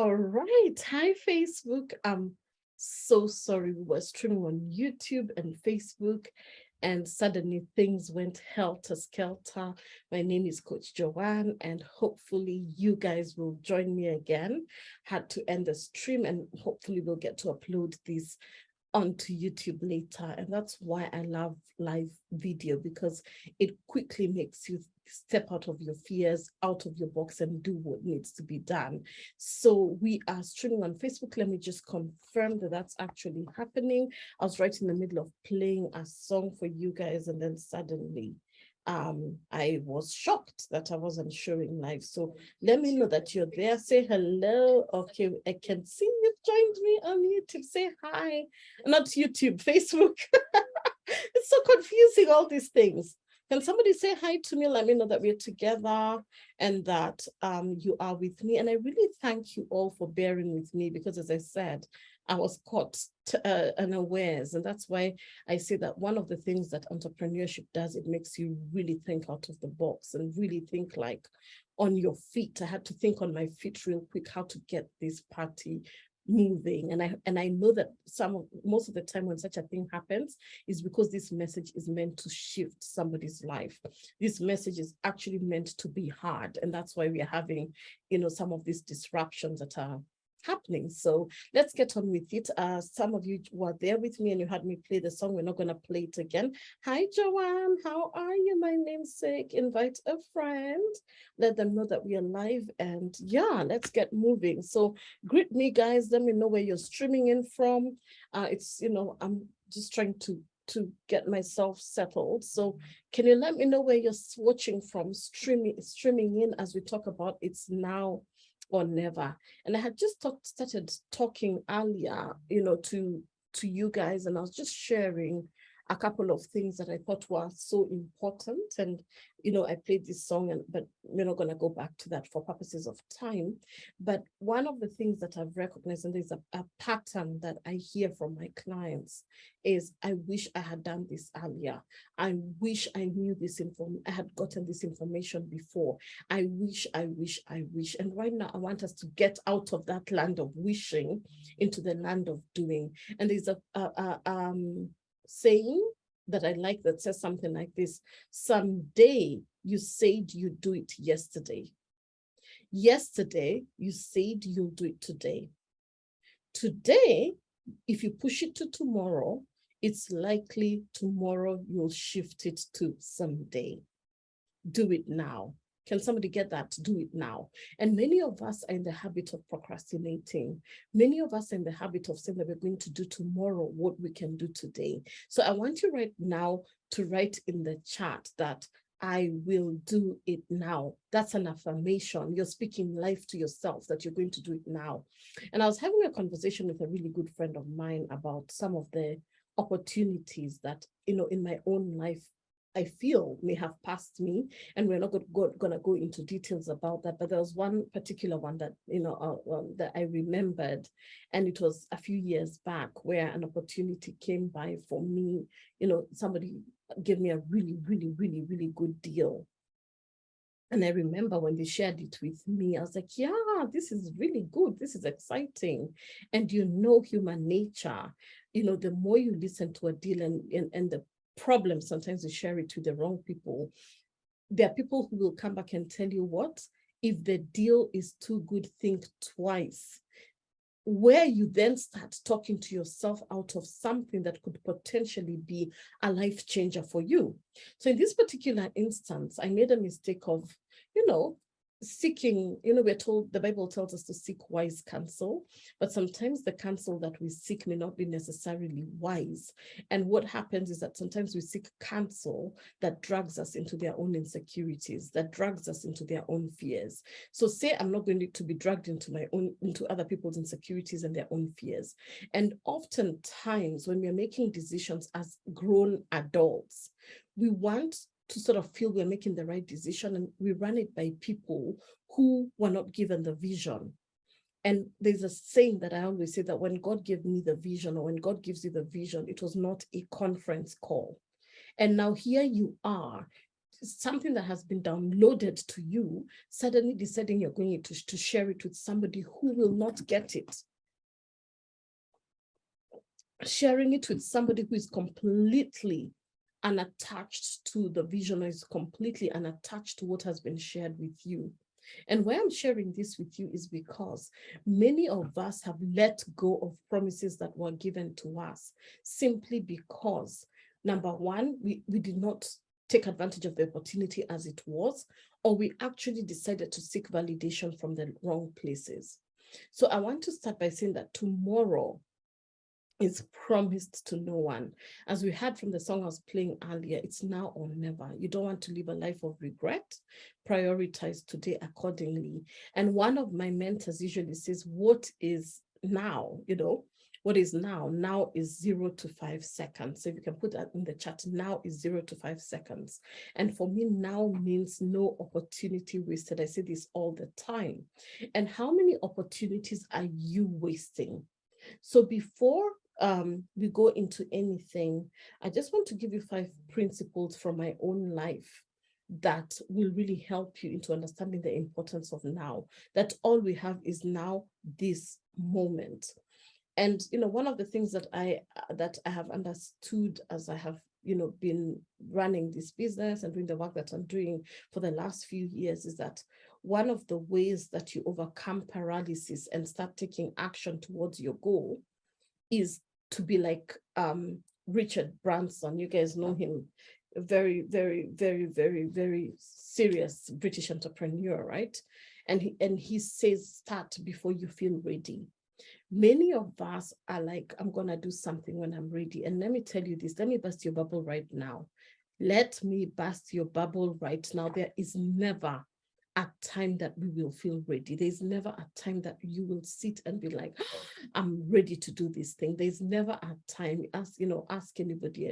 All right. Hi, Facebook. I'm so sorry. We were streaming on YouTube and Facebook, and suddenly things went helter-skelter. My name is Coach Joanne, and hopefully you guys will join me again. Had to end the stream, and hopefully we'll get to upload this onto YouTube later. And that's why I love live video, because it quickly makes you step out of your fears, out of your box, and do what needs to be done. So we are streaming on Facebook. Let me just confirm that that's actually happening. I was right in the middle of playing a song for you guys, and then suddenly I was shocked that I wasn't showing live. So let me know that you're there. Say hello. Okay, I can see you joined me on YouTube. Say hi. Not YouTube, Facebook. It's so confusing, all these things. Can somebody say hi to me? Let me know that we're together and that you are with me. And I really thank you all for bearing with me, because as I said, I was caught unawares. And that's why I say that one of the things that entrepreneurship does, it makes you really think out of the box and really think like on your feet. I had to think on my feet real quick how to get this party moving. And I know that most of the time when such a thing happens is because this message is meant to shift somebody's life. This message is actually meant to be hard, and that's why we are having some of these disruptions that are happening. So let's get on with it. Some of you were there with me and you had me play the song. We're not going to play it again. Hi, Joanne. How are you? My namesake. Invite a friend. Let them know that we are live. And yeah, let's get moving. So greet me, guys. Let me know where you're streaming in from. I'm just trying to get myself settled. So can you let me know where you're watching from, streaming in as we talk about It's Now or Never? And I had just started talking earlier, to you guys, and I was just sharing a couple of things that I thought were so important. And I played this song, but we're not going to go back to that for purposes of time. But one of the things that I've recognized, and there's a pattern that I hear from my clients, is I wish I had done this earlier. I wish I knew this I had gotten this information before. I wish. And right now I want us to get out of that land of wishing into the land of doing. And there's a saying that I like that says something like this: someday you said you'd do it yesterday. Yesterday you said you'll do it today. Today, if you push it to tomorrow, it's likely tomorrow you'll shift it to someday. Do it now. Can somebody get that? Do it now. And many of us are in the habit of procrastinating. Many of us are in the habit of saying that we're going to do tomorrow what we can do today. So I want you right now to write in the chat that I will do it now. That's an affirmation. You're speaking life to yourself that you're going to do it now. And I was having a conversation with a really good friend of mine about some of the opportunities that, in my own life, I feel may have passed me, and we're not going to go into details about that. But there was one particular one that that I remembered, and it was a few years back where an opportunity came by for me. Somebody gave me a really, really, really, really good deal. And I remember when they shared it with me, I was like, yeah, this is really good. This is exciting. And human nature, the more you listen to a deal and the problem, sometimes you share it with the wrong people. There are people who will come back and tell you what, if the deal is too good, think twice. Where you then start talking to yourself out of something that could potentially be a life changer for you. So in this particular instance, I made a mistake of, seeking, we're told, the Bible tells us to seek wise counsel, but sometimes the counsel that we seek may not be necessarily wise. And what happens is that sometimes we seek counsel that drags us into their own insecurities, that drags us into their own fears. So say I'm not going to be dragged into other people's insecurities and their own fears. And oftentimes when we're making decisions as grown adults, we want to sort of feel we're making the right decision, and we run it by people who were not given the vision. And there's a saying that I always say, that when God gave me the vision, or when God gives you the vision, it was not a conference call. And now here you are something that has been downloaded to you, suddenly deciding you're going to share it with somebody who will not get it. Sharing it with somebody who is completely unattached to the vision, or is completely unattached to what has been shared with you. And why I'm sharing this with you is because many of us have let go of promises that were given to us simply because, number one, we did not take advantage of the opportunity as it was, or we actually decided to seek validation from the wrong places. So I want to start by saying that tomorrow is promised to no one. As we heard from the song I was playing earlier, it's now or never. You don't want to live a life of regret. Prioritize today accordingly. And one of my mentors usually says, what is now? What is now? Now is 0 to 5 seconds. So if you can put that in the chat, now is 0 to 5 seconds. And for me, now means no opportunity wasted. I say this all the time. And how many opportunities are you wasting? So before we go into anything, I just want to give you 5 principles from my own life that will really help you into understanding the importance of now, that all we have is now, this moment. And one of the things that I have understood as I have been running this business and doing the work that I'm doing for the last few years is that one of the ways that you overcome paralysis and start taking action towards your goal is to be like Richard Branson. You guys know him, a very, very, very, very, very serious British entrepreneur, right? And he says, start before you feel ready. Many of us are like, I'm gonna do something when I'm ready. And let me tell you this, let me burst your bubble right now. Let me burst your bubble right now. There is never a time that we will feel ready. There's never a time that you will sit and be like, I'm ready to do this thing. There's never a time, ask anybody,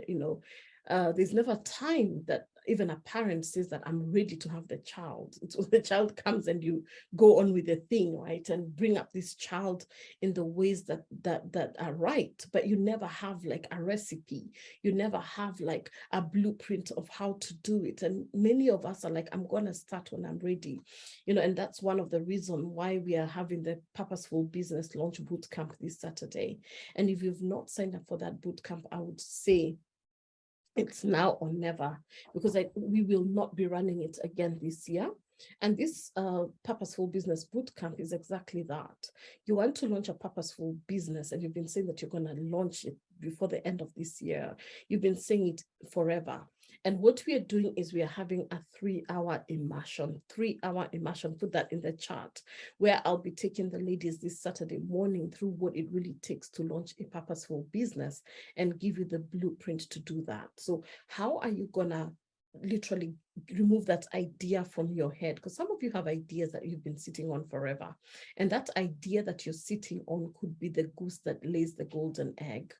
there's never a time that even a parent says that I'm ready to have the child. So the child comes and you go on with the thing, right? And bring up this child in the ways that are right. But you never have like a recipe. You never have like a blueprint of how to do it. And many of us are like, I'm going to start when I'm ready. And that's one of the reasons why we are having the Purposeful Business Launch Bootcamp this Saturday. And if you've not signed up for that bootcamp, I would say it's now or never, because we will not be running it again this year. And this Purposeful Business Bootcamp is exactly that. You want to launch a purposeful business, and you've been saying that you're going to launch it before the end of this year. You've been saying it forever. And what we are doing is we are having a 3-hour immersion, 3-hour immersion, put that in the chat, where I'll be taking the ladies this Saturday morning through what it really takes to launch a purposeful business and give you the blueprint to do that. So how are you gonna literally remove that idea from your head? Because some of you have ideas that you've been sitting on forever. And that idea that you're sitting on could be the goose that lays the golden egg.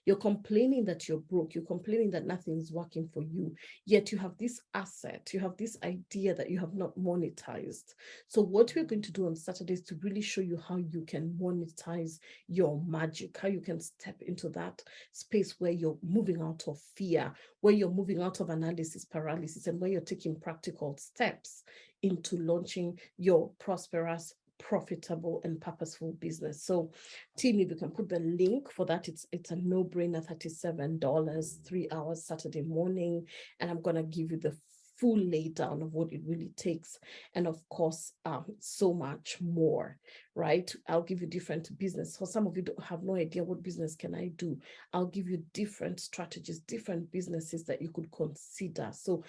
You're complaining that you're broke. You're complaining that nothing is working for you. Yet you have this asset. You have this idea that you have not monetized. So what we're going to do on Saturday is to really show you how you can monetize your magic, how you can step into that space where you're moving out of fear, where you're moving out of analysis paralysis, and where you're taking practical steps into launching your prosperous, profitable and purposeful business. So team, if you can put the link for that, it's a no-brainer, $37, 3 hours Saturday morning, and I'm gonna give you the full laydown of what it really takes, and of course so much more, right? I'll give you different business. For some of you don't have no idea what business can I do, I'll give you different strategies, different businesses that you could consider. So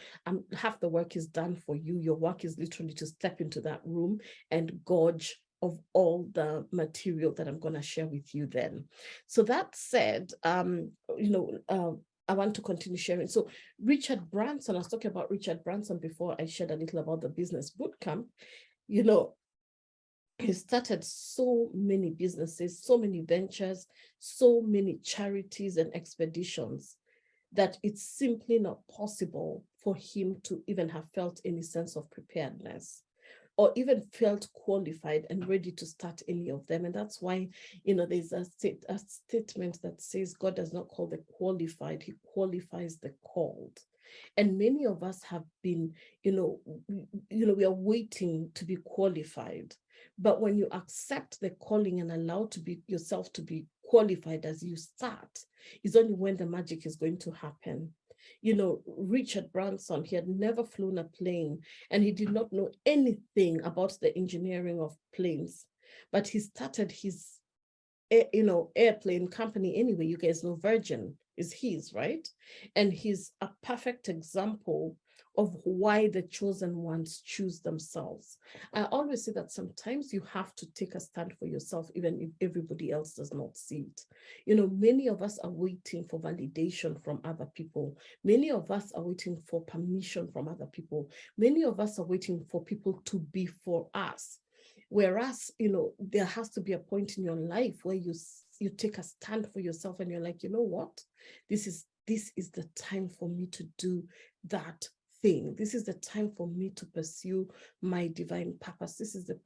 half the work is done for you. Your work is literally to step into that room and gorge of all the material that I'm going to share with you then. So that said, I want to continue sharing. So Richard Branson, I was talking about Richard Branson before I shared a little about the business bootcamp. He started so many businesses, so many ventures, so many charities and expeditions that it's simply not possible for him to even have felt any sense of preparedness or even felt qualified and ready to start any of them. And that's why, there's a statement that says God does not call the qualified, he qualifies the called. And many of us have been, we are waiting to be qualified. But when you accept the calling and allow to be yourself to be qualified as you start, is only when the magic is going to happen. Richard Branson, he had never flown a plane and he did not know anything about the engineering of planes, but he started his airplane company anyway. You guys know Virgin is his, right? And he's a perfect example of why the chosen ones choose themselves. I always say that sometimes you have to take a stand for yourself, even if everybody else does not see it. Many of us are waiting for validation from other people. Many of us are waiting for permission from other people. Many of us are waiting for people to be for us. Whereas, there has to be a point in your life where you take a stand for yourself and you're like, you know what? This is the time for me to do that thing. This is the time for me to pursue my divine purpose. This is the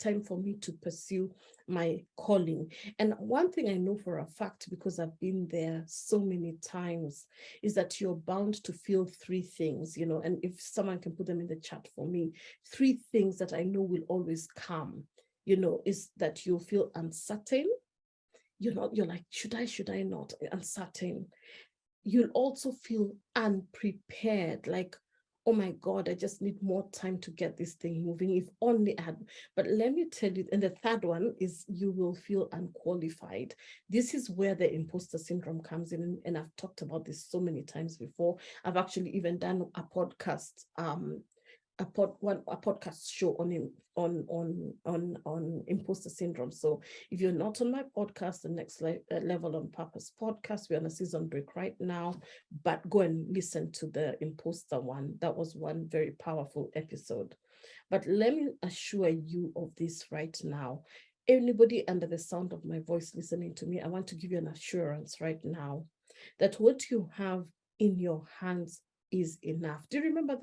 time for me to pursue my calling. And one thing I know for a fact, because I've been there so many times, is that you're bound to feel three things, and if someone can put them in the chat for me, three things that I know will always come, is that you'll feel uncertain. You're like, should I not? Uncertain. You'll also feel unprepared, like, oh my God, I just need more time to get this thing moving. If only I had, but let me tell you, and the third one is you will feel unqualified. This is where the imposter syndrome comes in. And I've talked about this so many times before. I've actually even done a podcast, a podcast show on imposter syndrome. So if you're not on my podcast, the next level on purpose podcast, we're on a season break right now, but go and listen to the imposter one. That was one very powerful episode. But let me assure you of this right now. Anybody under the sound of my voice listening to me, I want to give you an assurance right now that what you have in your hands is enough. Do you remember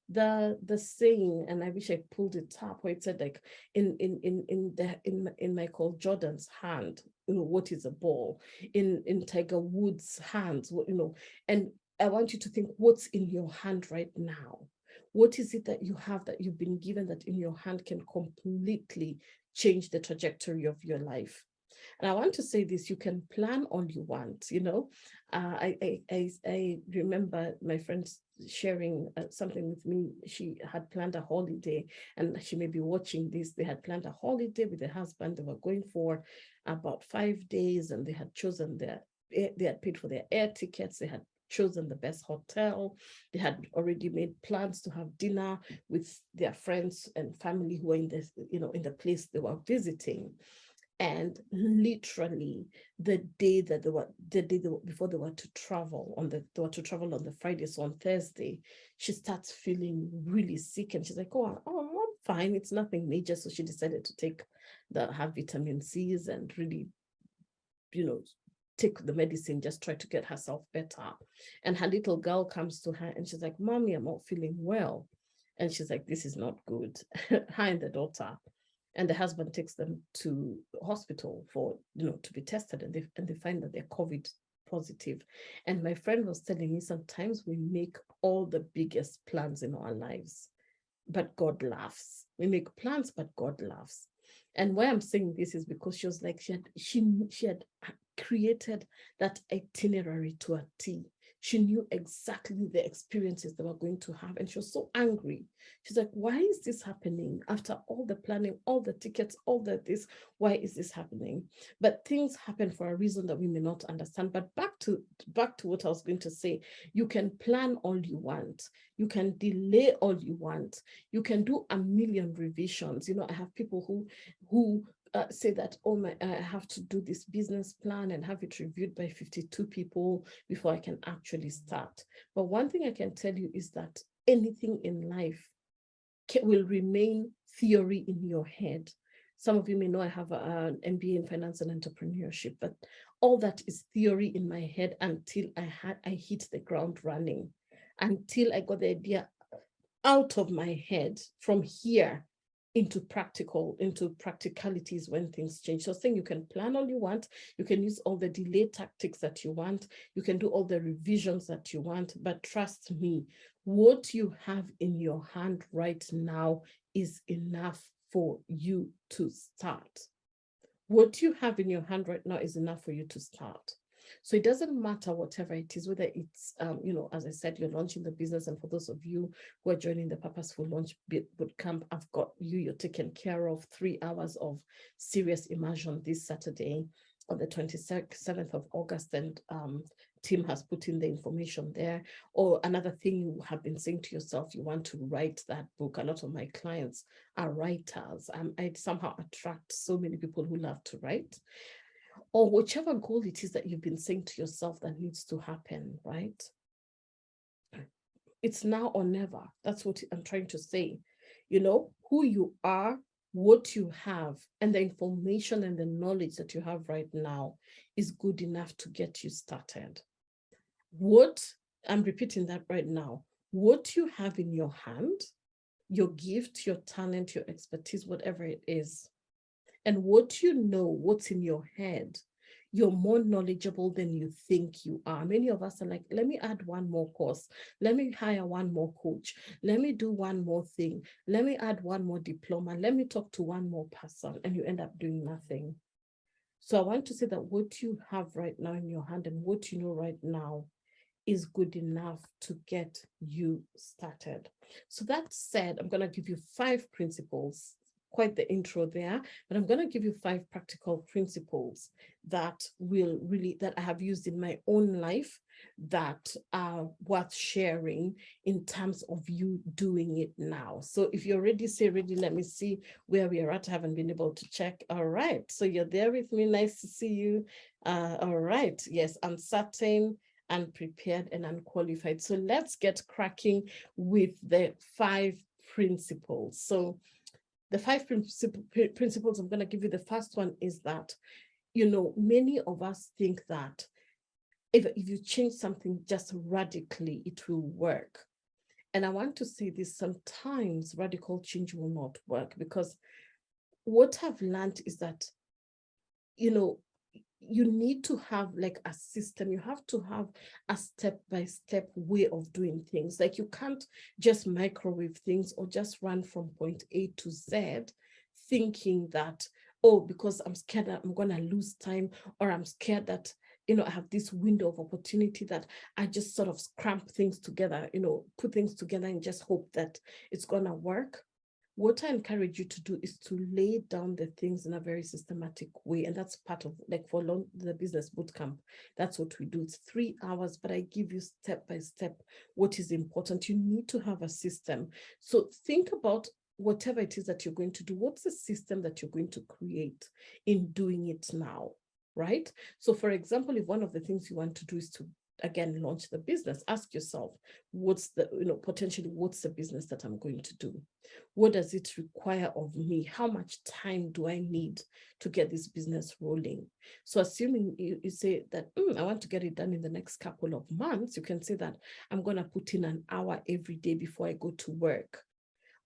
the saying, and I wish I pulled it up, where it said, like, in Michael Jordan's hand, what is a ball? In Tiger Woods' hands, and I want you to think, what's in your hand right now? What is it that you have, that you've been given, that in your hand can completely change the trajectory of your life? And I want to say this: you can plan all you want. I remember my friend sharing something with me. She had planned a holiday, and she may be watching this. They had planned a holiday with their husband. They were going for about 5 days, and they had chosen they had paid for their air tickets. They had chosen the best hotel. They had already made plans to have dinner with their friends and family who were in the place they were visiting. And literally the day before they were to travel on the Friday, so on Thursday, she starts feeling really sick, and she's like, oh, I'm fine, it's nothing major. So she decided to take her vitamin C's and really, take the medicine, just try to get herself better. And her little girl comes to her and she's like, Mommy, I'm not feeling well. And she's like, this is not good. Her and the daughter. And the husband takes them to hospital for, to be tested, and they find that they're COVID positive. And my friend was telling me, sometimes we make all the biggest plans in our lives, but God laughs. We make plans, but God laughs. And why I'm saying this is because she was like, she had created that itinerary to a T. She knew exactly the experiences they were going to have. And she was so angry. She's like, why is this happening? After all the planning, all the tickets, all this, why is this happening? But things happen for a reason that we may not understand. But back to what I was going to say, you can plan all you want. You can delay all you want. You can do a million revisions. I have people who say that, I have to do this business plan and have it reviewed by 52 people before I can actually start. But one thing I can tell you is that anything in life will remain theory in your head. Some of you may know I have an MBA in finance and entrepreneurship, but all that is theory in my head until I hit the ground running, until I got the idea out of my head. From here, into practicalities when things change. So saying you can plan all you want, you can use all the delay tactics that you want, you can do all the revisions that you want, but trust me, what you have in your hand right now is enough for you to start. What you have in your hand right now is enough for you to start. So it doesn't matter whatever it is, whether it's, as I said, you're launching the business. And for those of you who are joining the Purposeful Launch Bootcamp, I've got you, you're taken care of. 3 hours of serious immersion this Saturday on the 27th of August. And Tim has put in the information there. Or another thing you have been saying to yourself, you want to write that book. A lot of my clients are writers. I somehow attract so many people who love to write. Or whichever goal it is that you've been saying to yourself that needs to happen, right? It's now or never. That's what I'm trying to say. Who you are, what you have, and the information and the knowledge that you have right now is good enough to get you started. I'm repeating that right now, what you have in your hand, your gift, your talent, your expertise, whatever it is, and what you know, what's in your head, you're more knowledgeable than you think you are. Many of us are like, let me add one more course. Let me hire one more coach. Let me do one more thing. Let me add one more diploma. Let me talk to one more person. And you end up doing nothing. So I want to say that what you have right now in your hand and what you know right now is good enough to get you started. So that said, I'm going to give you 5 principles, quite the intro there, but I'm going to give you 5 practical principles that I have used in my own life that are worth sharing in terms of you doing it now. So if you're ready, say ready. Let me see where we are at. I haven't been able to check. All right. So you're there with me. Nice to see you. All right. Yes, uncertain, unprepared, and unqualified. So let's get cracking with the 5 principles. So the 5 principles I'm going to give you, the first one is that, many of us think that if you change something just radically, it will work. And I want to say this, sometimes radical change will not work, because what I've learned is that, you need to have like a system. You have to have a step-by-step way of doing things. Like you can't just microwave things or just run from point A to Z thinking that, oh, because I'm scared that I'm going to lose time, or I'm scared that, I have this window of opportunity, that I just sort of cramp things together, put things together and just hope that it's going to work. What I encourage you to do is to lay down the things in a very systematic way. And that's part of, like, for the business bootcamp, that's what we do. It's 3 hours, but I give you step by step what is important. You need to have a system. So think about whatever it is that you're going to do. What's the system that you're going to create in doing it now, right? So for example, if one of the things you want to do is to, again, launch the business, ask yourself, potentially, what's the business that I'm going to do? What does it require of me? How much time do I need to get this business rolling? So assuming you say that, I want to get it done in the next couple of months, you can say that I'm going to put in an hour every day before I go to work.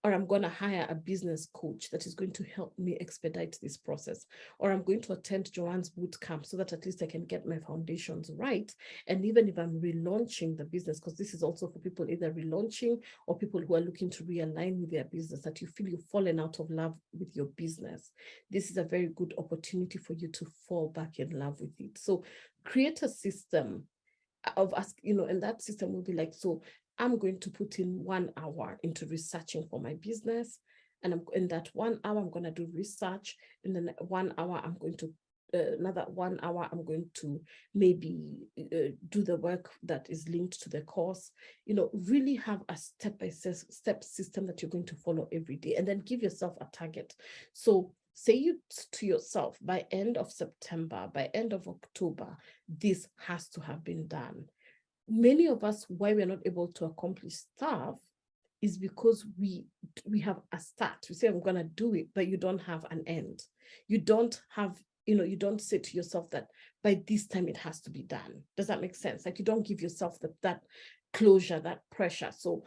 Or I'm going to hire a business coach that is going to help me expedite this process. Or I'm going to attend Joanne's bootcamp so that at least I can get my foundations right. And even if I'm relaunching the business, because this is also for people either relaunching or people who are looking to realign with their business, that you feel you've fallen out of love with your business, this is a very good opportunity for you to fall back in love with it. So create a system of us, and that system will be like, so I'm going to put in 1 hour into researching for my business. And in that 1 hour, I'm going to do research. In the 1 hour, I'm going to, another 1 hour, I'm going to maybe do the work that is linked to the course. Really have a step-by-step system that you're going to follow every day, and then give yourself a target. So say you to yourself, by end of September, by end of October, this has to have been done. Many of us, why we're not able to accomplish stuff is because we have a start. We say, I'm going to do it, but you don't have an end. You don't have, you don't say to yourself that by this time it has to be done. Does that make sense? Like, you don't give yourself that closure, that pressure. So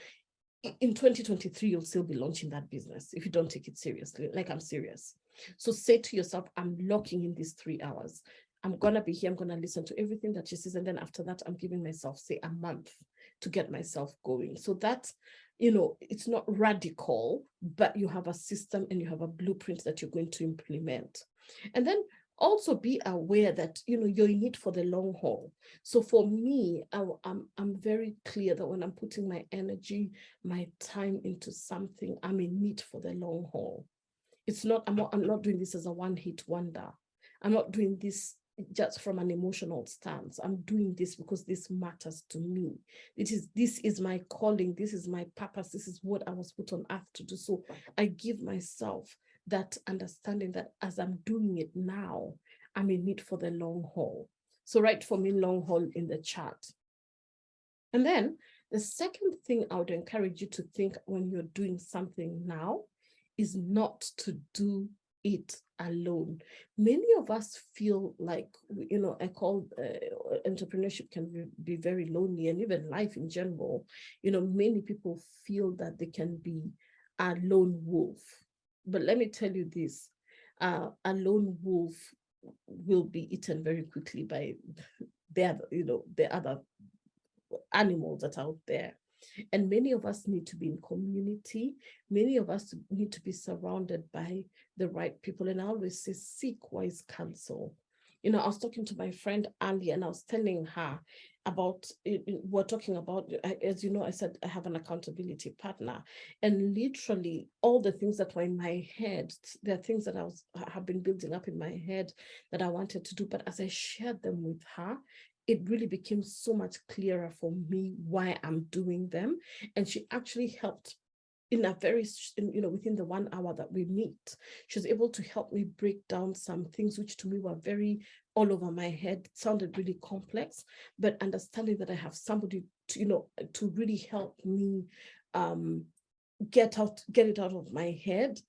in 2023, you'll still be launching that business if you don't take it seriously. Like, I'm serious. So say to yourself, I'm locking in these 3 hours. I'm going to be here. I'm going to listen to everything that she says. And then after that, I'm giving myself, say, a month to get myself going. So that, it's not radical, but you have a system and you have a blueprint that you're going to implement. And then also be aware that you're in it for the long haul. So for me, I'm very clear that when I'm putting my energy, my time into something, I'm in it for the long haul. It's not, I'm not doing this as a one-hit wonder. I'm not doing this just from an emotional stance. I'm doing this because this matters to me. This is my calling. This is my purpose. This is what I was put on earth to do. So I give myself that understanding that as I'm doing it now, I'm in it for the long haul. So write for me long haul in the chat. And then the second thing I would encourage you to think when you're doing something now is not to do it alone. Many of us feel like, I call entrepreneurship can be very lonely, and even life in general. Many people feel that they can be a lone wolf. But let me tell you this, a lone wolf will be eaten very quickly by the other animals that are out there. And many of us need to be in community. Many of us need to be surrounded by the right people. And I always say, seek wise counsel. I was talking to my friend earlier, and I was telling her about, we're talking about, as you know, I said I have an accountability partner, and literally all the things that were in my head, there are things that have been building up in my head that I wanted to do, but as I shared them with her, it really became so much clearer for me why I'm doing them. And she actually helped in a very, within the 1 hour that we meet, she was able to help me break down some things which to me were very all over my head, sounded really complex, but understanding that I have somebody to really help me get it out of my head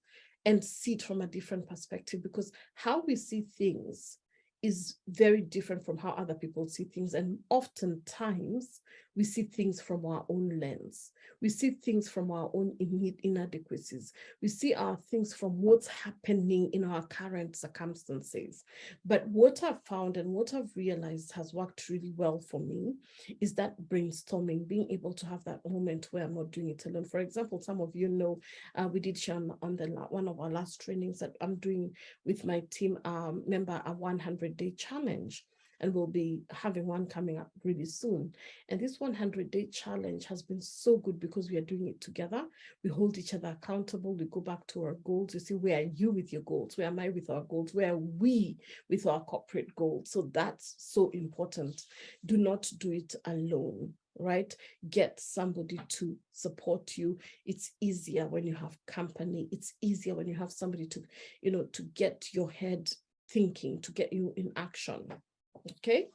and see it from a different perspective, because how we see things is very different from how other people see things. And oftentimes we see things from our own lens. We see things from our own inadequacies. We see our things from what's happening in our current circumstances. But what I've found and what I've realized has worked really well for me is that brainstorming, being able to have that moment where I'm not doing it alone. For example, some of you know, we did share on one of our last trainings that I'm doing with my team member, a 100-day challenge. And we'll be having one coming up really soon. And this 100-day challenge has been so good because we are doing it together. We hold each other accountable. We go back to our goals. You see, where are you with your goals? Where am I with our goals? Where are we with our corporate goals? So that's so important. Do not do it alone, right? Get somebody to support you. It's easier when you have company. It's easier when you have somebody to, to get your head thinking, to get you in action. Okay.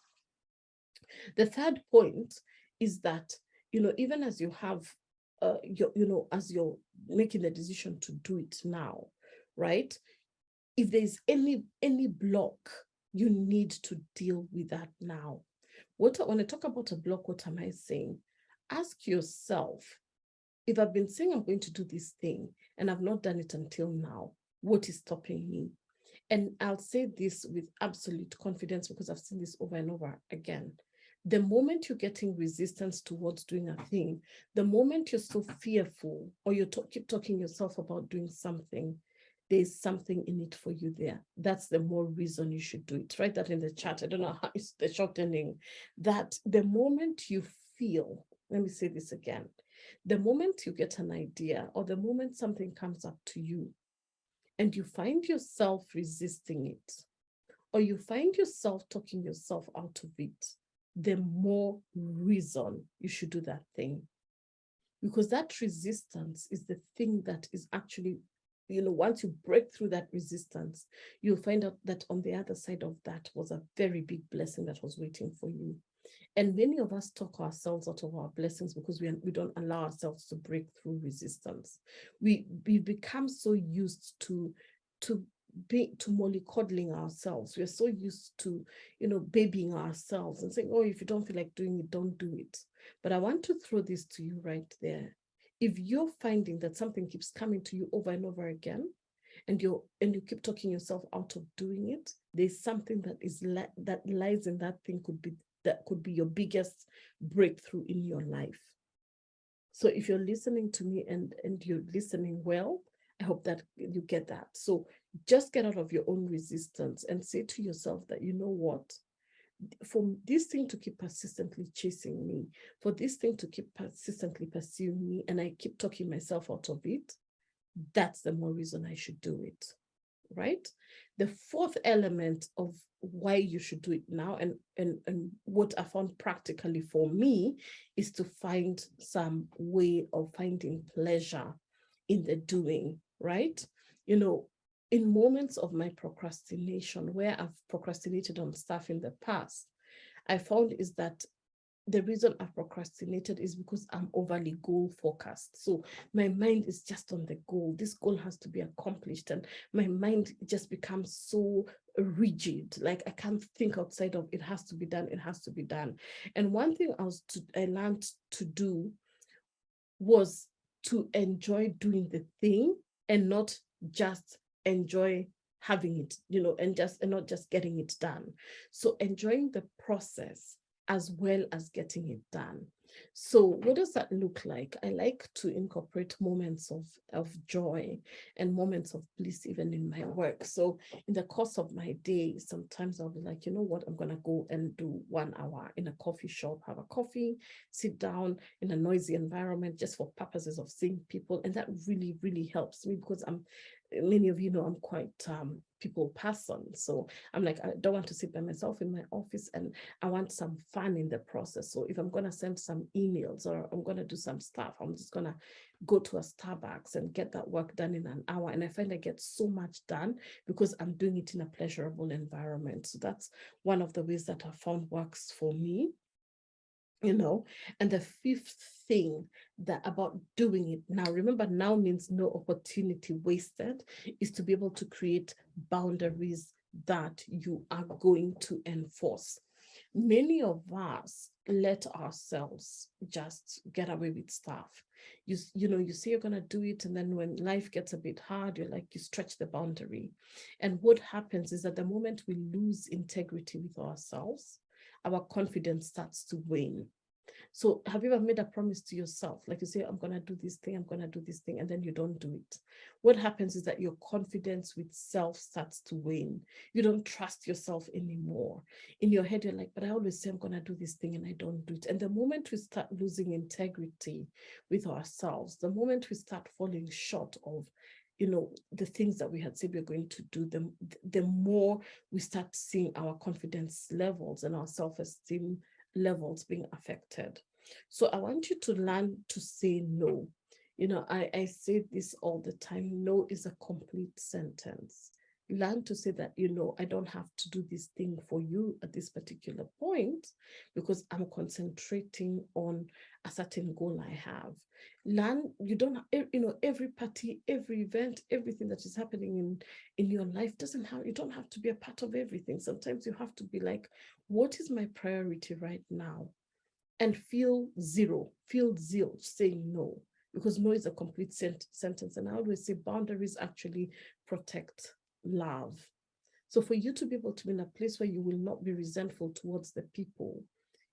The third point is that, even as you have, as you're making the decision to do it now, right? If there's any block, you need to deal with that now. When I talk about a block, what am I saying? Ask yourself, if I've been saying I'm going to do this thing and I've not done it until now, what is stopping me? And I'll say this with absolute confidence because I've seen this over and over again. The moment you're getting resistance towards doing a thing, the moment you're so fearful or you keep talking yourself about doing something, there's something in it for you there. That's the more reason you should do it. Write that in the chat. I don't know how it's the shortening. That the moment you feel, let me say this again, the moment you get an idea or the moment something comes up to you, and you find yourself resisting it, or you find yourself talking yourself out of it, the more reason you should do that thing. Because that resistance is the thing that is actually, once you break through that resistance, you'll find out that on the other side of that was a very big blessing that was waiting for you. And many of us talk ourselves out of our blessings because we don't allow ourselves to break through resistance. We become so used to mollycoddling ourselves. We're so used to, babying ourselves and saying, oh, if you don't feel like doing it, don't do it. But I want to throw this to you right there. if you're finding that something keeps coming to you over and over again, and you keep talking yourself out of doing it, there's something that that lies in that thing, that could be your biggest breakthrough in your life. So if you're listening to me and you're listening well, I hope that you get that. So just get out of your own resistance and say to yourself that, you know what, for this thing to keep persistently chasing me, for this thing to keep persistently pursuing me, and I keep talking myself out of it, that's the more reason I should do it, right? The fourth element of why you should do it now, and what I found practically for me, is to find some way of finding pleasure in the doing, right? You know, in moments of my procrastination, where I've procrastinated on stuff in the past, I found is that the reason I've procrastinated is because I'm overly goal focused. So my mind is just on the goal. This goal has to be accomplished. And my mind just becomes so rigid. Like I can't think outside of it has to be done. It has to be done. And one thing I learned to do was to enjoy doing the thing and not just enjoy having it, and not just getting it done. So enjoying the process as well as getting it done. So what does that look like? I like to incorporate moments of joy and moments of bliss even in my work. So in the course of my day, sometimes I'll be like, you know what, I'm going to go and do 1 hour in a coffee shop, have a coffee, sit down in a noisy environment just for purposes of seeing people. And that really, really helps me because many of you know, I'm quite people person. So I'm like, I don't want to sit by myself in my office, and I want some fun in the process. So if I'm going to send some emails or I'm going to do some stuff, I'm just going to go to a Starbucks and get that work done in an hour. And I find I get so much done because I'm doing it in a pleasurable environment. So that's one of the ways that I found works for me. And the fifth thing that about doing it now, remember, now means no opportunity wasted, is to be able to create boundaries that you are going to enforce. Many of us let ourselves just get away with stuff. You say you're going to do it, and then when life gets a bit hard, you stretch the boundary. And what happens is that the moment we lose integrity with ourselves, our confidence starts to wane. So have you ever made a promise to yourself? Like you say, I'm going to do this thing, I'm going to do this thing, and then you don't do it. What happens is that your confidence with self starts to wane. You don't trust yourself anymore. In your head, you're like, but I always say I'm going to do this thing and I don't do it. And the moment we start losing integrity with ourselves, the moment we start falling short of the things that we had said we're going to do, the more we start seeing our confidence levels and our self-esteem levels being affected. So I want you to learn to say no. I say this all the time. No is a complete sentence. Learn to say that, I don't have to do this thing for you at this particular point because I'm concentrating on a certain goal I have. Learn, you don't, every party, every event, everything that is happening in your life you don't have to be a part of everything. Sometimes you have to be like, what is my priority right now? And feel zilch saying no, because no is a complete sentence. And I always say boundaries actually protect love. So for you to be able to be in a place where you will not be resentful towards the people,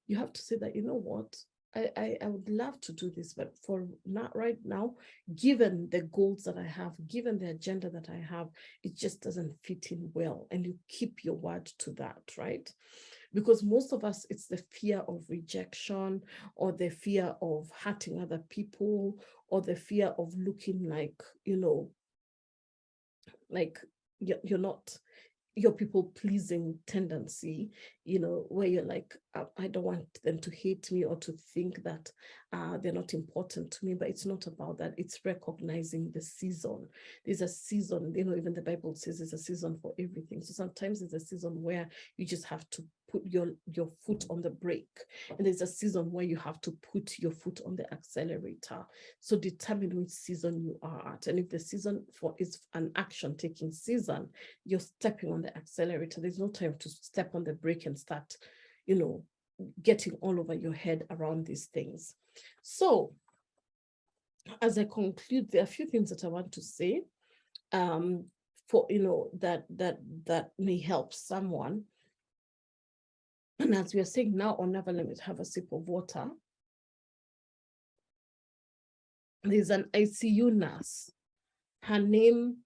you have to say that, you know what, I would love to do this, but for not right now, given the goals that I have, given the agenda that I have, it just doesn't fit in well. And you keep your word to that, right? Because most of us, it's the fear of rejection, or the fear of hurting other people, or the fear of looking like, like you're not, your people pleasing tendency, where you're like, I don't want them to hate me or to think that they're not important to me. But it's not about that. It's recognizing the season. There's a season, even the Bible says there's a season for everything. So sometimes there's a season where you just have to put your foot on the brake, and there's a season where you have to put your foot on the accelerator. So determine which season you are at. And if the season is an action taking season, you're stepping on the accelerator. There's no time to step on the brake and start getting all over your head around these things. So as I conclude, there are a few things that I want to say, for that may help someone. And as we are saying now, or never, let me have a sip of water. There's an ICU nurse. Her name,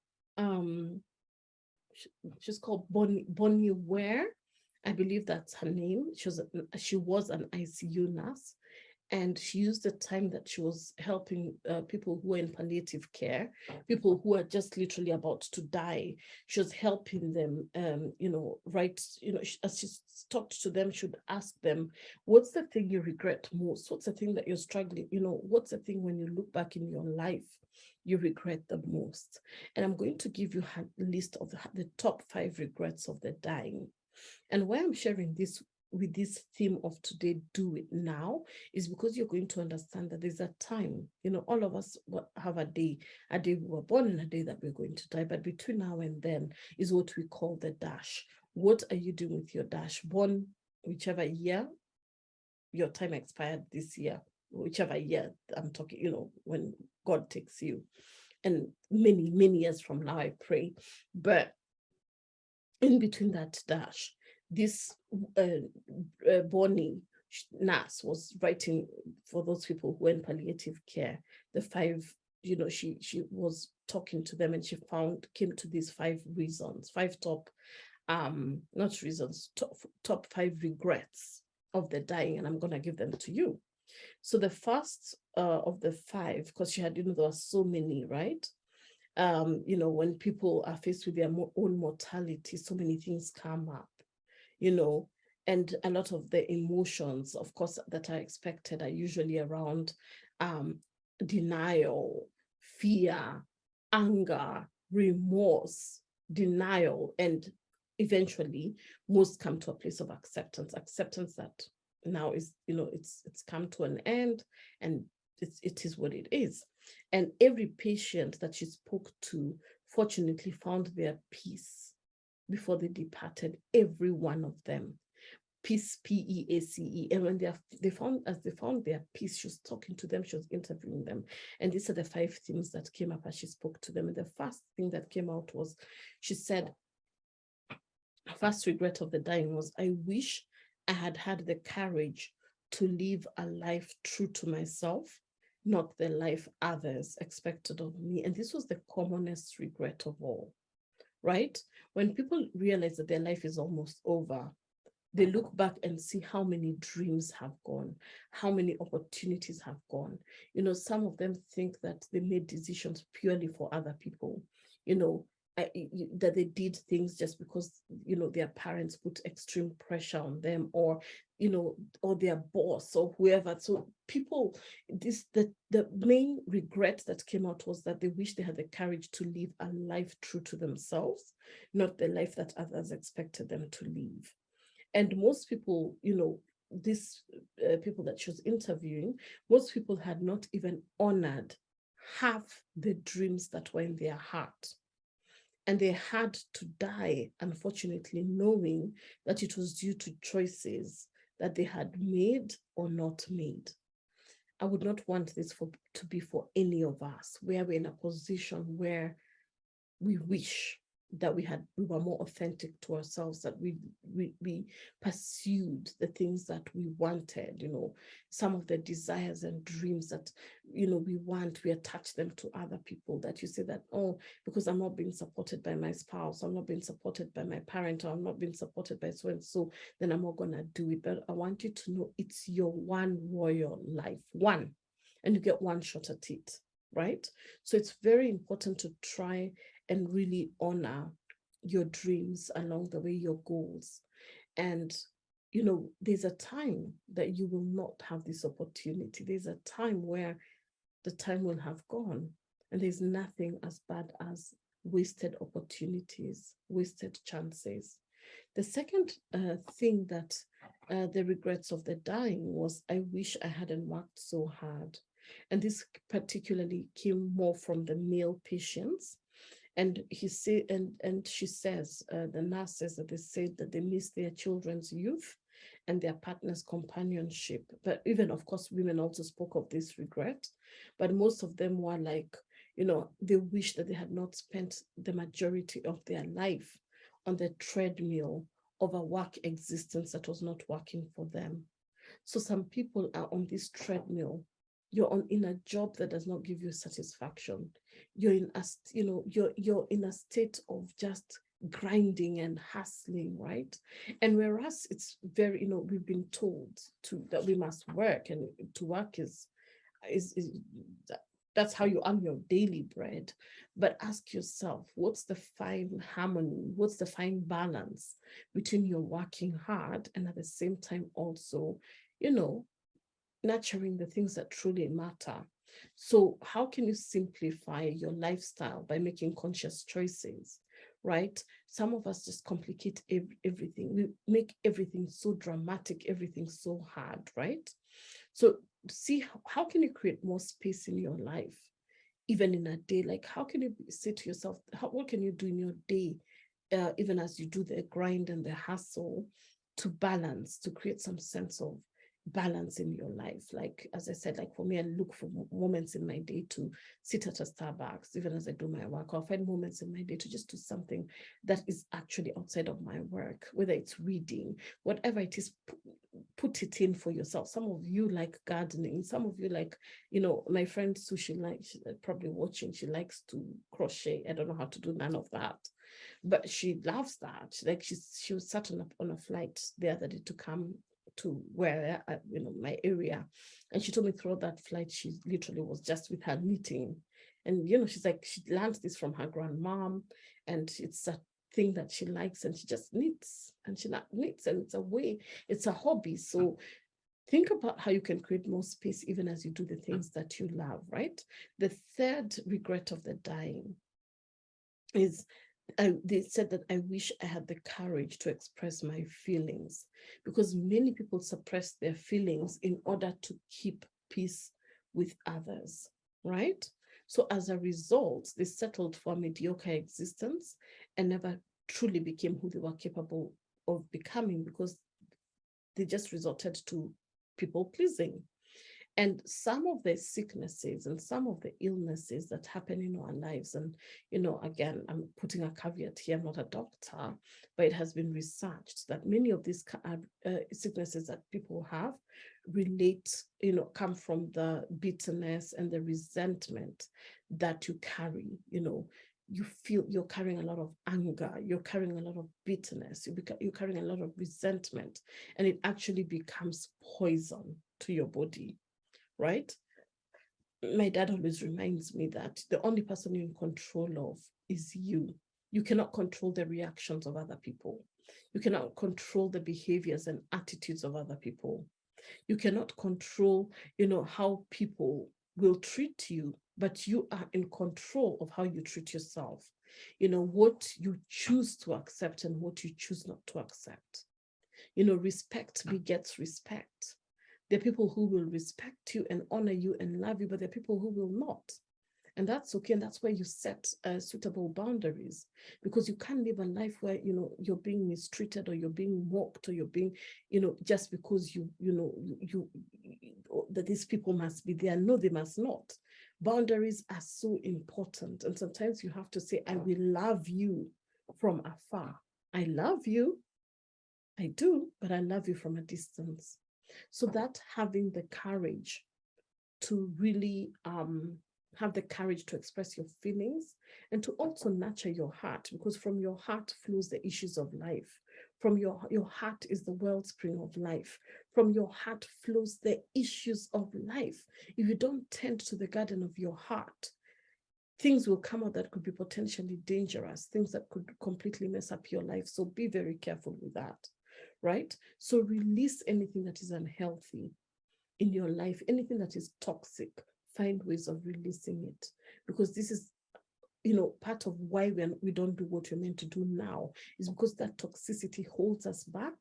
she's called Bonnie Ware. I believe that's her name. She was an ICU nurse, and she used the time that she was helping people who were in palliative care, people who are just literally about to die. She was helping them, right, as she talked to them, she would ask them, what's the thing you regret most? What's the thing that you're struggling? What's the thing when you look back in your life you regret the most? And I'm going to give you a list of the top 5 regrets of the dying. And why I'm sharing this with this theme of today, do it now, is because you're going to understand that there's a time, all of us have a day we were born and a day that we're going to die. But between now and then is what we call the dash. What are you doing with your dash? Born whichever year, your time expired this year, whichever year I'm talking, when God takes you. And many, many years from now, I pray. But in between that dash, this Bonnie nurse was writing for those people who were in palliative care. The 5, she was talking to them, and she came to these 5 reasons, 5 top, not reasons, top 5 regrets of the dying, and I'm gonna give them to you. So the first of the 5, because she had, there were so many, right? When people are faced with their own mortality, so many things come up, and a lot of the emotions, of course, that are expected are usually around denial, fear, anger, remorse, denial, and eventually most come to a place of acceptance that now is, it's come to an end, and it is what it is. And every patient that she spoke to, fortunately, found their peace before they departed, every one of them. Peace, P-E-A-C-E. And when they found their peace, she was talking to them, she was interviewing them. And these are the 5 things that came up as she spoke to them. And the first thing that came out was, she said, first regret of the dying was, I wish I had had the courage to live a life true to myself, not the life others expected of me. And this was the commonest regret of all, right? When people realize that their life is almost over, they look back and see how many dreams have gone, how many opportunities have gone. Some of them think that they made decisions purely for other people, that they did things just because, their parents put extreme pressure on them, or, or their boss or whoever. So people, the main regret that came out was that they wish they had the courage to live a life true to themselves, not the life that others expected them to live. And most people, these people that she was interviewing, most people had not even honored half the dreams that were in their heart. And they had to die, unfortunately, knowing that it was due to choices that they had made or not made. I would not want this to be for any of us, where we're in a position where we wish that we were more authentic to ourselves, that we pursued the things that we wanted, some of the desires and dreams that, we want, we attach them to other people, that you say that, oh, because I'm not being supported by my spouse, I'm not being supported by my parent, or I'm not being supported by so and so, then I'm not gonna do it. But I want you to know it's your one royal life, one, and you get one shot at it, right? So it's very important to try and really honor your dreams along the way, your goals. And, there's a time that you will not have this opportunity. There's a time where the time will have gone, and there's nothing as bad as wasted opportunities, wasted chances. The second thing that the regrets of the dying was, I wish I hadn't worked so hard. And this particularly came more from the male patients. And she says, the nurse says that they said that they miss their children's youth, and their partner's companionship. But even, of course, women also spoke of this regret, but most of them were like, they wish that they had not spent the majority of their life on the treadmill of a work existence that was not working for them. So some people are on this treadmill. You're in a job that does not give you satisfaction. You're in a, you're in a state of just grinding and hustling, right? And whereas it's very, we've been told that we must work, and to work is that's how you earn your daily bread. But ask yourself, what's the fine harmony? What's the fine balance between your working hard and at the same time also, nurturing the things that truly matter? So how can you simplify your lifestyle by making conscious choices, right? Some of us just complicate everything. We make everything so dramatic, everything so hard, right? So see, how can you create more space in your life, even in a day? Like, how can you say to yourself, what can you do in your day, even as you do the grind and the hustle, to balance, to create some sense of balance in your life? Like, as I said, like for me, I look for moments in my day to sit at a Starbucks, even as I do my work. I'll find moments in my day to just do something that is actually outside of my work, whether it's reading, whatever it is, put it in for yourself. Some of you like gardening. Some of you like, my friend Sushi, she's probably watching, she likes to crochet. I don't know how to do none of that, but she loves that. Like she was sat on a flight the other day to come to where my area, and she told me throughout that flight she literally was just with her knitting. And she's like, she learned this from her grandmom, and it's a thing that she likes, and she just knits, and she knits, and it's a hobby. So think about how you can create more space even as you do the things that you love, right? The third regret of the dying is, they said that I wish I had the courage to express my feelings, because many people suppress their feelings in order to keep peace with others, right? So as a result, they settled for a mediocre existence and never truly became who they were capable of becoming, because they just resorted to people pleasing. And some of the sicknesses and some of the illnesses that happen in our lives, and again, I'm putting a caveat here, I'm not a doctor, but it has been researched that many of these sicknesses that people have come from the bitterness and the resentment that you carry. You feel you're carrying a lot of anger, you're carrying a lot of bitterness, you're carrying a lot of resentment, and it actually becomes poison to your body, right? My dad always reminds me that the only person you're in control of is you. You cannot control the reactions of other people. You cannot control the behaviors and attitudes of other people. You cannot control, how people will treat you, but you are in control of how you treat yourself. What you choose to accept and what you choose not to accept. Respect begets respect. There are people who will respect you and honor you and love you, but there are people who will not. And that's okay. And that's where you set suitable boundaries, because you can't live a life where, you're being mistreated, or you're being mocked, or you're being, just because that these people must be there. No, they must not. Boundaries are so important. And sometimes you have to say, I will love you from afar. I love you. I do, but I love you from a distance. So that having the courage to really have the courage to express your feelings, and to also nurture your heart, because from your heart flows the issues of life. From your heart is the wellspring of life. From your heart flows the issues of life. If you don't tend to the garden of your heart, things will come out that could be potentially dangerous, things that could completely mess up your life. So be very careful with that, right? So release anything that is unhealthy in your life, anything that is toxic. Find ways of releasing it, because this is, part of why we don't do what we're meant to do now, is because that toxicity holds us back,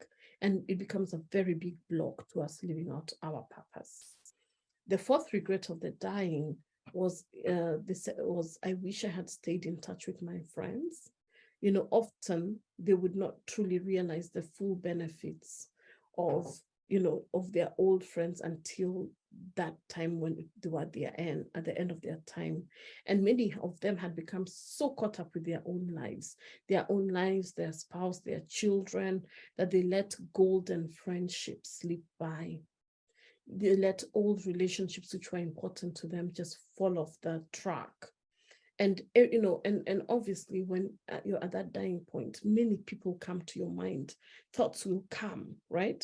and it becomes a very big block to us living out our purpose. The fourth regret of the dying was I wish I had stayed in touch with my friends. Often they would not truly realize the full benefits of, of their old friends until that time when they were at the end of their time. And many of them had become so caught up with their own lives, their spouse, their children, that they let golden friendships slip by. They let old relationships which were important to them just fall off the track. And and obviously when you're at that dying point, many people come to your mind, thoughts will come, right?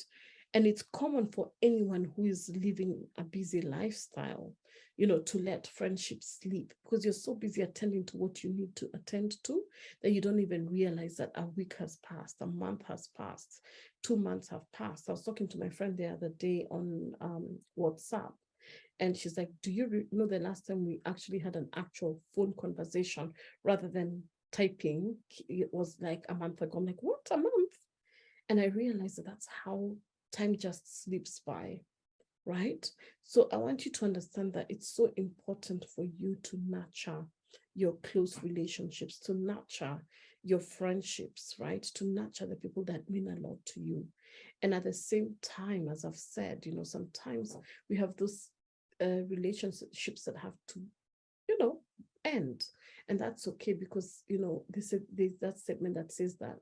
And it's common for anyone who is living a busy lifestyle, to let friendships sleep, because you're so busy attending to what you need to attend to that you don't even realize that a week has passed, a month has passed, 2 months have passed. I was talking to my friend the other day on WhatsApp, and she's like, do you know the last time we actually had an actual phone conversation rather than typing? It was like a month ago. I'm like, what, a month? And I realized that that's how time just slips by, right? So I want you to understand that it's so important for you to nurture your close relationships, to nurture your friendships, right? To nurture the people that mean a lot to you. And at the same time, as I've said, sometimes we have those relationships that have to, end. And that's okay, because, there's that statement that says that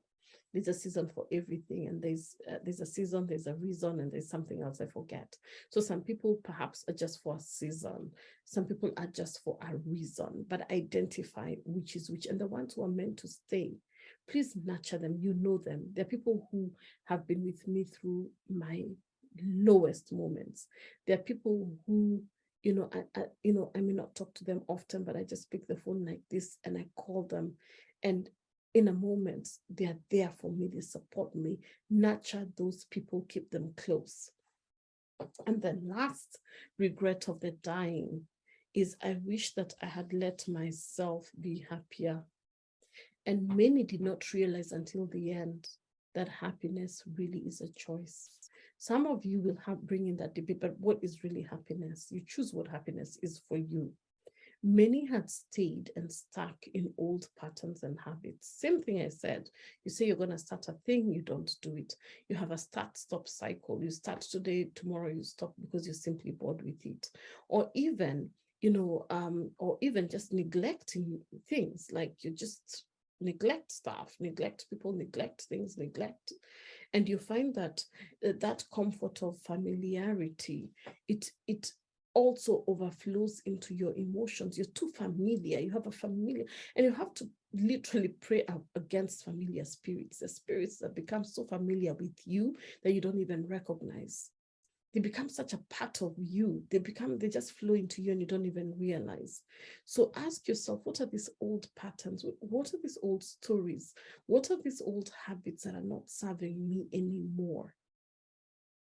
there's a season for everything, and there's a season, there's a reason, and there's something else I forget. So some people perhaps are just for a season, some people are just for a reason, but identify which is which. And the ones who are meant to stay, please nurture them. You know them. They're people who have been with me through my lowest moments. There are people who, I may not talk to them often, but I just pick the phone like this and I call them, and in a moment, they are there for me, they support me. Nurture those people, keep them close. And the last regret of the dying is, I wish that I had let myself be happier. And many did not realize until the end that happiness really is a choice. Some of you will bring in that debate, but what is really happiness? You choose what happiness is for you. Many had stayed and stuck in old patterns and habits. Same thing I said. You say you're going to start a thing, you don't do it. You have a start-stop cycle. You start today, tomorrow you stop because you're simply bored with it. Or even, or even just neglecting things, like you just neglect stuff, neglect people, neglect things, neglect. And you find that that comfort of familiarity, it also overflows into your emotions. You're too familiar. You have a familiar, and you have to literally pray against familiar spirits, the spirits that become so familiar with you that you don't even recognize. They become such a part of you. They just flow into you and you don't even realize. So ask yourself, what are these old patterns? What are these old stories? What are these old habits that are not serving me anymore?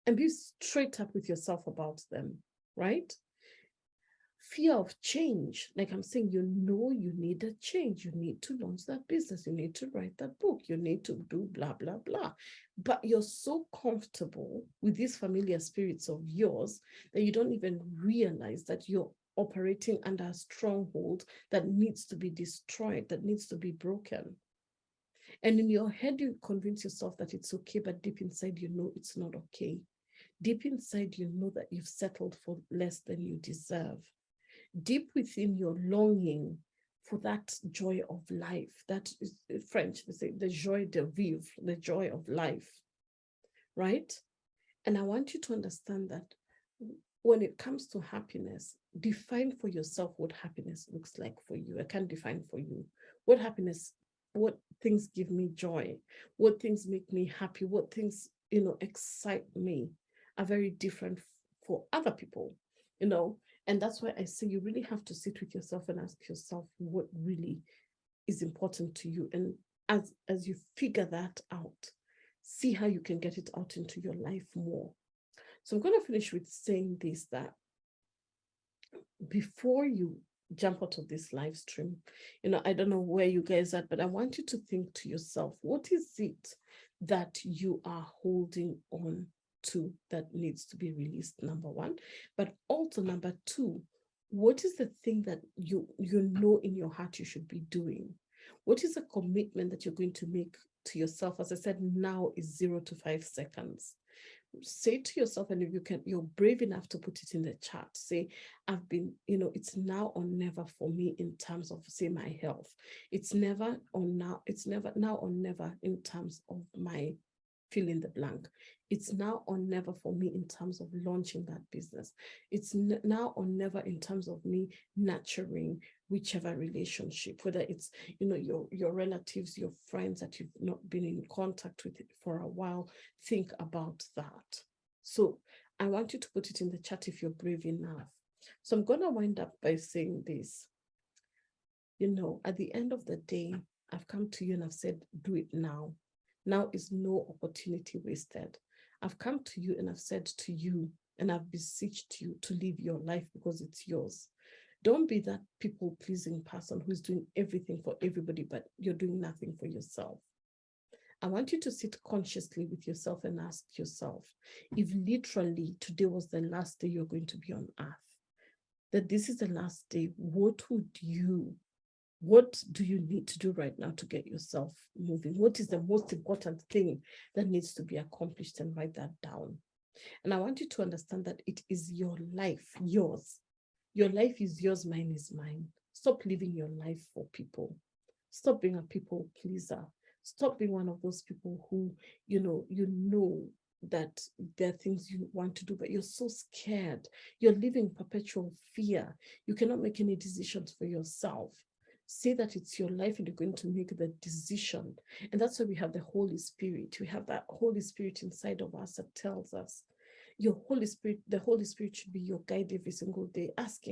And be straight up with yourself about them, right? Fear of change, like I'm saying, you need a change. You need to launch that business. You need to write that book. You need to do blah, blah, blah. But you're so comfortable with these familiar spirits of yours that you don't even realize that you're operating under a stronghold that needs to be destroyed, that needs to be broken. And in your head, you convince yourself that it's okay, but deep inside, you know it's not okay. Deep inside, you know that you've settled for less than you deserve. Deep within, your longing for that joy of life. That is French, they say the joie de vivre, the joy of life, right? And I want you to understand that when it comes to happiness, define for yourself what happiness looks like for you. I can't define for you what happiness, what things give me joy, what things make me happy, what things, excite me are very different for other people, And that's why I say you really have to sit with yourself and ask yourself what really is important to you. And as you figure that out, see how you can get it out into your life more. So I'm going to finish with saying this, that before you jump out of this live stream, I don't know where you guys are, but I want you to think to yourself, what is it that you are holding on to that needs to be released, number one? But also, number two, what is the thing that you know in your heart you should be doing? What is a commitment that you're going to make to yourself, as I said, now is 0 to 5 seconds. Say to yourself, and if you can, you're brave enough to put it in the chat. Say, I've been, it's now or never for me in terms of, say, my health. It's never or now, it's never now or never in terms of my fill in the blank. It's now or never for me in terms of launching that business. It's now or never in terms of me nurturing whichever relationship, whether it's your relatives, your friends that you've not been in contact with for a while. Think about that. So I want you to put it in the chat if you're brave enough. So I'm going to wind up by saying this. At the end of the day, I've come to you and I've said, do it now. Now is no opportunity wasted. I've come to you and I've said to you, and I've beseeched you to live your life because it's yours. Don't be that people-pleasing person who's doing everything for everybody, but you're doing nothing for yourself. I want you to sit consciously with yourself and ask yourself, if literally today was the last day you're going to be on earth, that this is the last day, what do you need to do right now to get yourself moving? What is the most important thing that needs to be accomplished? And write that down. And I want you to understand that it is your life, yours. Your life is yours, mine is mine. Stop living your life for people. Stop being a people pleaser. Stop being one of those people who, that there are things you want to do, but you're so scared. You're living perpetual fear. You cannot make any decisions for yourself. Say that it's your life and you're going to make the decision. And that's why we have the Holy Spirit. We have that Holy Spirit inside of us that tells us. The Holy Spirit should be your guide every single day. Ask,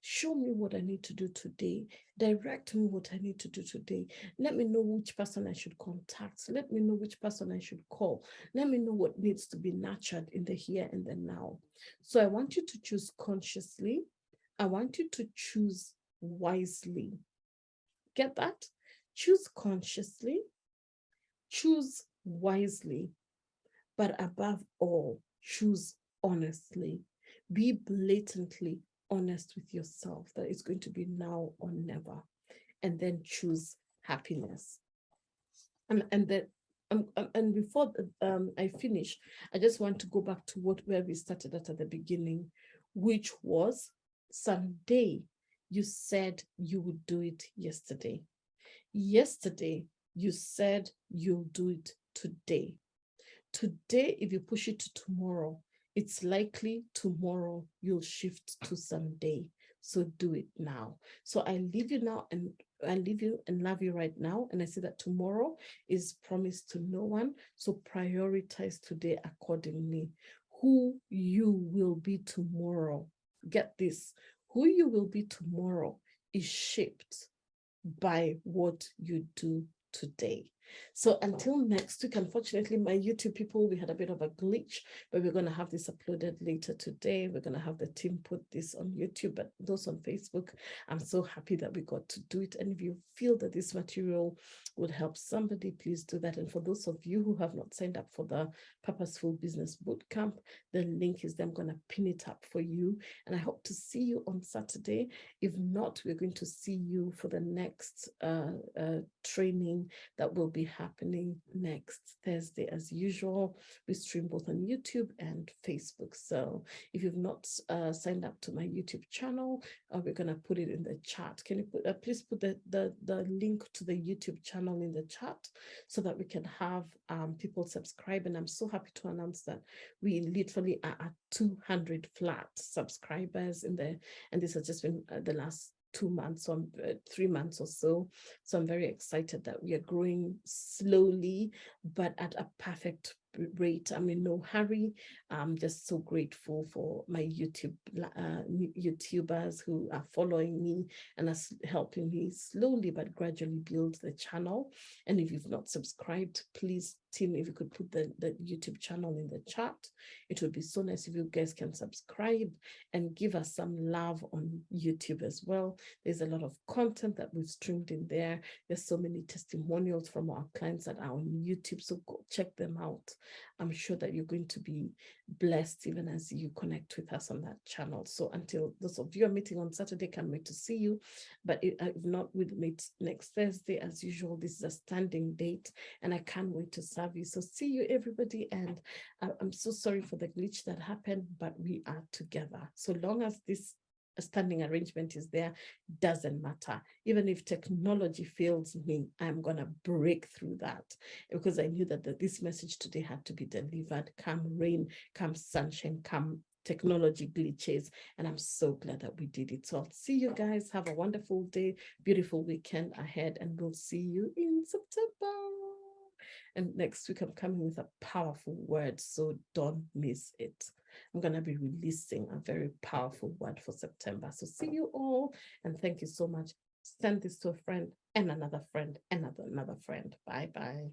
show me what I need to do today. Direct me what I need to do today. Let me know which person I should contact. Let me know which person I should call. Let me know what needs to be nurtured in the here and the now. So I want you to choose consciously. I want you to choose wisely. Get that? Choose consciously, choose wisely, but above all, choose honestly. Be blatantly honest with yourself that it's going to be now or never, and then choose happiness. And before I finish, I just want to go back to where we started at the beginning, which was someday. You said you would do it yesterday. Yesterday, you said you'll do it today. Today, if you push it to tomorrow, it's likely tomorrow you'll shift to someday. So do it now. So I leave you now, and I leave you and love you right now. And I say that tomorrow is promised to no one. So prioritize today accordingly. Who you will be tomorrow, get this, who you will be tomorrow is shaped by what you do today. So until next week, unfortunately, my YouTube people, we had a bit of a glitch, but we're going to have this uploaded later today. We're going to have the team put this on YouTube, but those on Facebook, I'm so happy that we got to do it. And if you feel that this material would help somebody, please do that. And for those of you who have not signed up for the Purposeful Business Bootcamp, the link is there. I'm going to pin it up for you. And I hope to see you on Saturday. If not, we're going to see you for the next training that will be happening next Thursday. As usual, we stream both on YouTube and Facebook. So if you've not signed up to my YouTube channel, we're going to put it in the chat. Can you please put the link to the YouTube channel in the chat so that we can have people subscribe? And I'm so happy to announce that we literally are at 200 flat subscribers in there, and this has just been the last 2 months or 3 months or so. So I'm very excited that we are growing slowly, but at a perfect rate. I'm in no hurry. I'm just so grateful for my YouTubers who are following me and are helping me slowly but gradually build the channel. And if you've not subscribed, please, team, if you could put the YouTube channel in the chat, it would be so nice if you guys can subscribe and give us some love on YouTube as well. There's a lot of content that we've streamed in there. There's so many testimonials from our clients that are on YouTube, so go check them out. I'm sure that you're going to be blessed even as you connect with us on that channel. So until those of you are meeting on Saturday, can't wait to see you. But if not, we'll meet next Thursday as usual. This is a standing date and I can't wait to serve you. So see you everybody. And I'm so sorry for the glitch that happened, but we are together. So long as this standing arrangement is there, doesn't matter. Even if technology fails me, I'm gonna break through that, because I knew that this message today had to be delivered, come rain, come sunshine, come technology glitches, and I'm so glad that we did it. So I'll see you guys. Have a wonderful day, beautiful weekend ahead, and we'll see you in September. And next week I'm coming with a powerful word, so don't miss it. I'm going to be releasing a very powerful word for September. So see you all, and thank you so much. Send this to a friend and another friend and another friend. Bye-bye.